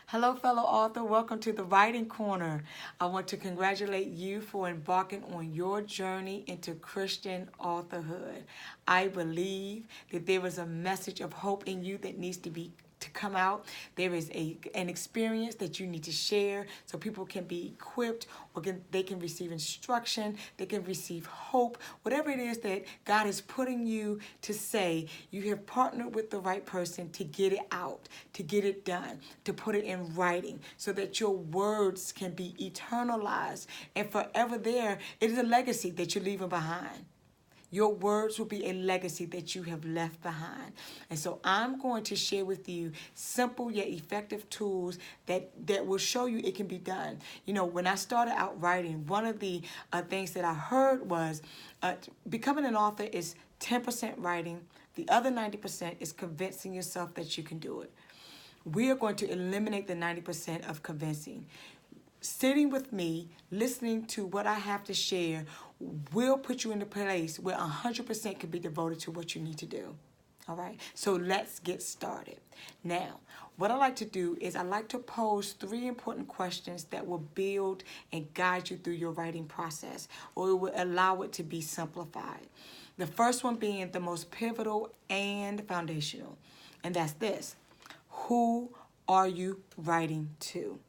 Hello, fellow author. Welcome to the Writing Corner. I want to congratulate you for embarking on your journey into Christian authorhood. I believe that there is a message of hope in you that needs to come out. There is an experience that you need to share so people can be equipped or they can receive instruction, they can receive hope. Whatever it is that God is putting you to say, you have partnered with the right person to get it out, to get it done, to put it in writing so that your words can be eternalized and forever there. It is a legacy that you're leaving behind. Your words will be a legacy that you have left behind. And so I'm going to share with you simple yet effective tools that will show you it can be done. You know, when I started out writing, one of the things that I heard was becoming an author is 10% writing. The other 90% is convincing yourself that you can do it. We are going to eliminate the 90% of convincing. Sitting with me, listening to what I have to share, will put you in a place where 100% can be devoted to what you need to do. All right, so let's get started. Now, what I like to do is I like to pose 3 important questions that will build and guide you through your writing process, or it will allow it to be simplified. The first one being the most pivotal and foundational, and that's this: who are you writing to?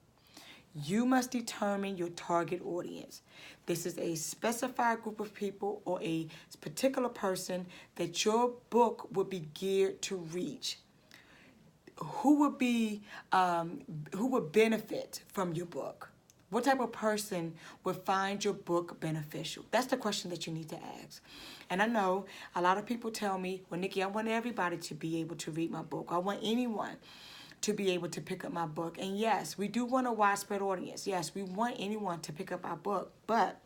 You must determine your target audience. This is a specified group of people or a particular person that your book would be geared to reach. Who would benefit from your book? What type of person would find your book beneficial? That's the question that you need to ask. And I know a lot of people tell me, well, Nikki, I want everybody to be able to read my book. I want anyone to be able to pick up my book. And yes, we do want a widespread audience. Yes, we want anyone to pick up our book, but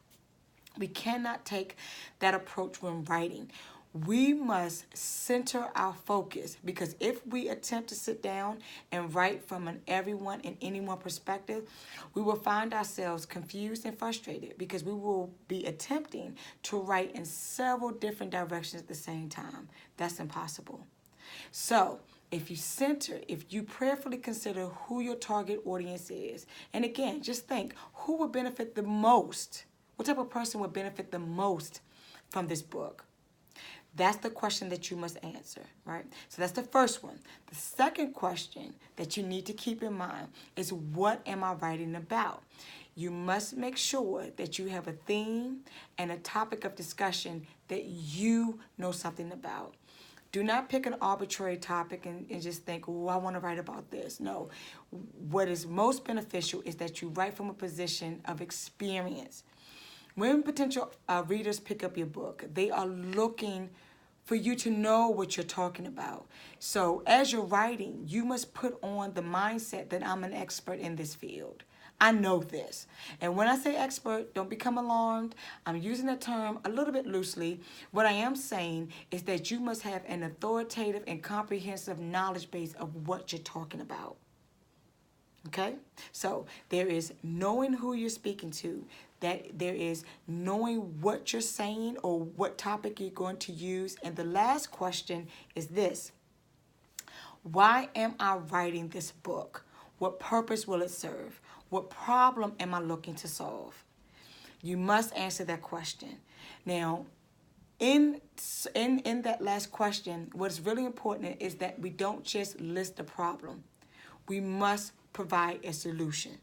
we cannot take that approach when writing. We must center our focus, because if we attempt to sit down and write from an everyone and anyone perspective, we will find ourselves confused and frustrated because we will be attempting to write in several different directions at the same time. That's impossible. So, if you prayerfully consider who your target audience is, and again, just think, who would benefit the most? What type of person would benefit the most from this book? That's the question that you must answer, right? So that's the first one. The second question that you need to keep in mind is, what am I writing about? You must make sure that you have a theme and a topic of discussion that you know something about. Do not pick an arbitrary topic and just think, oh, I want to write about this. No. What is most beneficial is that you write from a position of experience. When potential readers pick up your book, they are looking for you to know what you're talking about. So as you're writing, you must put on the mindset that I'm an expert in this field. I know this. And when I say expert, don't become alarmed. I'm using that term a little bit loosely. What I am saying is that you must have an authoritative and comprehensive knowledge base of what you're talking about. Okay? So there is knowing who you're speaking to, that there is knowing what you're saying or what topic you're going to use. And the last question is this: why am I writing this book? What purpose will it serve? What problem am I looking to solve? You must answer that question. Now, in that last question, what's really important is that we don't just list the problem. We must provide a solution.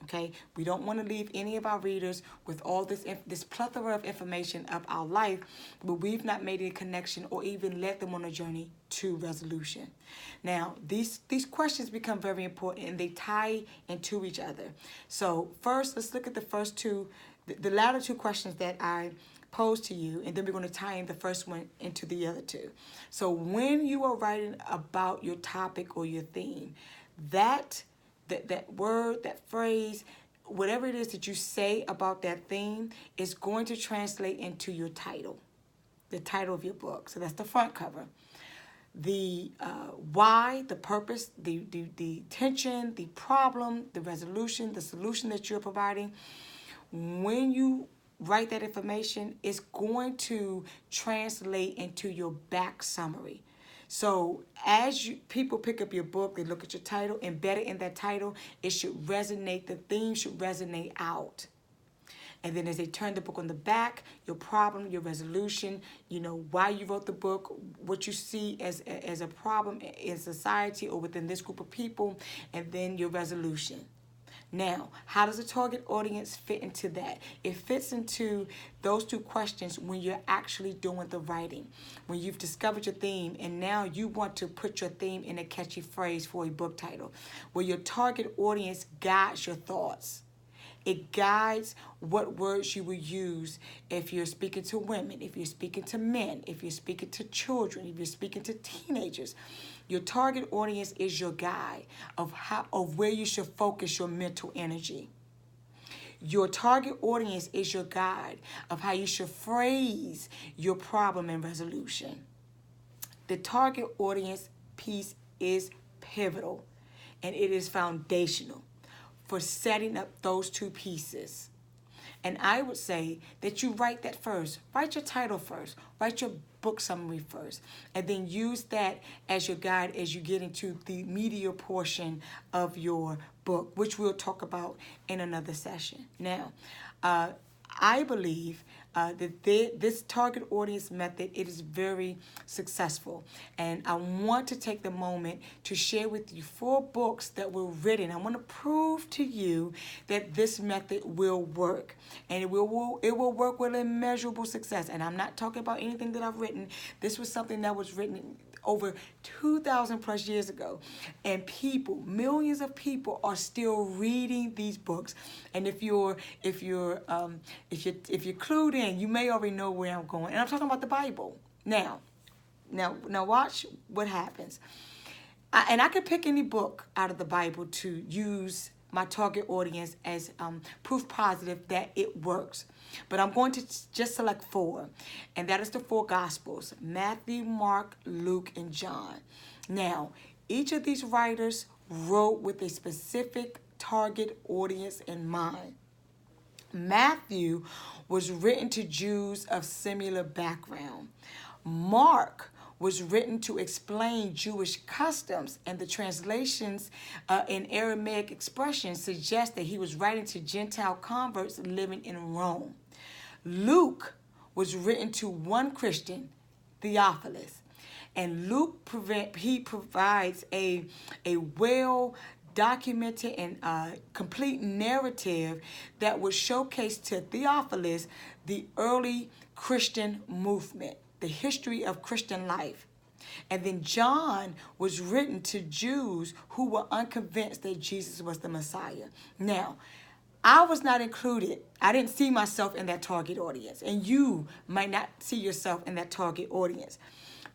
Okay, we don't want to leave any of our readers with all this plethora of information of our life, but we've not made a connection or even led them on a journey to resolution. Now, these questions become very important and they tie into each other. So first, let's look at the first two, the latter 2 questions that I posed to you, and then we're going to tie in the first one into the other 2. So when you are writing about your topic or your theme, that word, that phrase, whatever it is that you say about that theme is going to translate into your title, the title of your book. So that's the front cover. The why, the purpose, the tension, the problem, the resolution, the solution that you're providing. When you write that information, it's going to translate into your back summary. So as people pick up your book, they look at your title, embedded in that title, it should resonate, the theme should resonate out. And then as they turn the book on the back, your problem, your resolution, why you wrote the book, what you see as a problem in society or within this group of people, and then your resolution. Now, how does the target audience fit into that? It fits into those two questions when you're actually doing the writing. When you've discovered your theme and now you want to put your theme in a catchy phrase for a book title, where your target audience guides your thoughts. It guides what words you will use if you're speaking to women, if you're speaking to men, if you're speaking to children, if you're speaking to teenagers. Your target audience is your guide of where you should focus your mental energy. Your target audience is your guide of how you should phrase your problem and resolution. The target audience piece is pivotal and it is foundational for setting up those two pieces. And I would say that you write that first. Write your title first. Write your book summary first. And then use that as your guide as you get into the media portion of your book, which we'll talk about in another session. Now, I believe that this target audience method, it is very successful. And I want to take the moment to share with you 4 books that were written. I want to prove to you that this method will work. And it will work with immeasurable success. And I'm not talking about anything that I've written. This was something that was written over 2,000 plus years ago, and millions of people are still reading these books. And if you're clued in, you may already know where I'm going. And I'm talking about the Bible. Now watch what happens. I could pick any book out of the Bible to use my target audience as proof positive that it works. But I'm going to just select 4, and that is the 4 Gospels: Matthew, Mark, Luke, and John. Now, each of these writers wrote with a specific target audience in mind. Matthew was written to Jews of similar background. Mark was written to explain Jewish customs, and the translations in Aramaic expressions suggest that he was writing to Gentile converts living in Rome. Luke was written to one Christian, Theophilus, and Luke provides a well-documented and complete narrative that would showcase to Theophilus the early Christian movement, the history of Christian life. And then John was written to Jews who were unconvinced that Jesus was the Messiah. Now, I was not included. I didn't see myself in that target audience. And you might not see yourself in that target audience.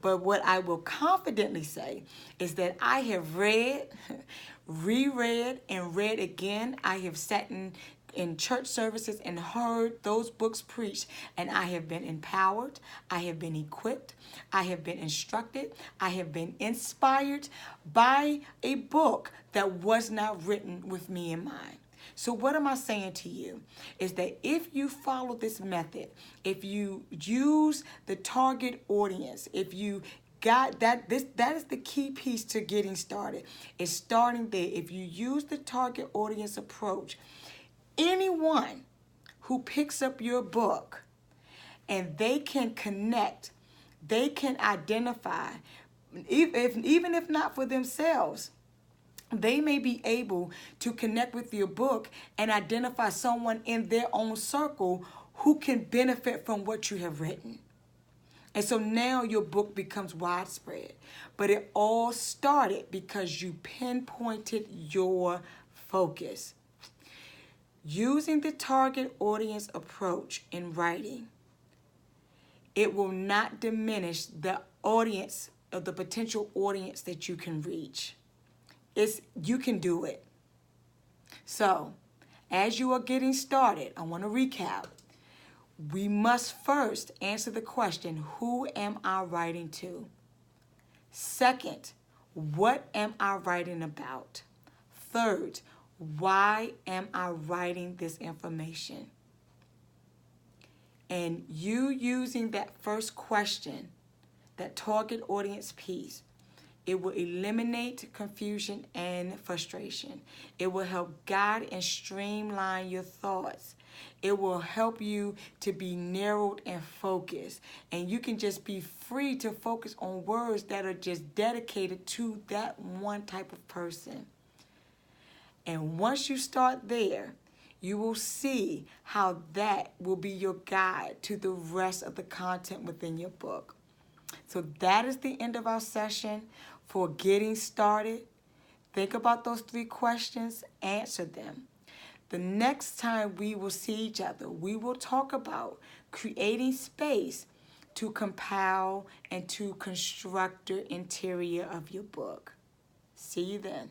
But what I will confidently say is that I have read, reread, and read again. I have sat in church services and heard those books preached, and I have been empowered, I have been equipped, I have been instructed, I have been inspired by a book that was not written with me in mind. So what am I saying to you is that if you follow this method, if you use the target audience, if you got that is the key piece to getting started. It's starting there. If you use the target audience approach, anyone who picks up your book and they can connect, they can identify, even if not for themselves, they may be able to connect with your book and identify someone in their own circle who can benefit from what you have written. And so now your book becomes widespread. But it all started because you pinpointed your focus. Using the target audience approach in writing, it will not diminish the audience of the potential audience that you can reach. You can do it. So, as you are getting started, I want to recap. We must first answer the question, who am I writing to? Second, what am I writing about? Third, why am I writing this information? And you using that first question, that target audience piece. It will eliminate confusion and frustration. It will help guide and streamline your thoughts. It will help you to be narrowed and focused. And you can just be free to focus on words that are just dedicated to that one type of person. And once you start there, you will see how that will be your guide to the rest of the content within your book. So that is the end of our session for getting started. Think about those 3 questions, answer them. The next time we will see each other, we will talk about creating space to compile and to construct the interior of your book. See you then.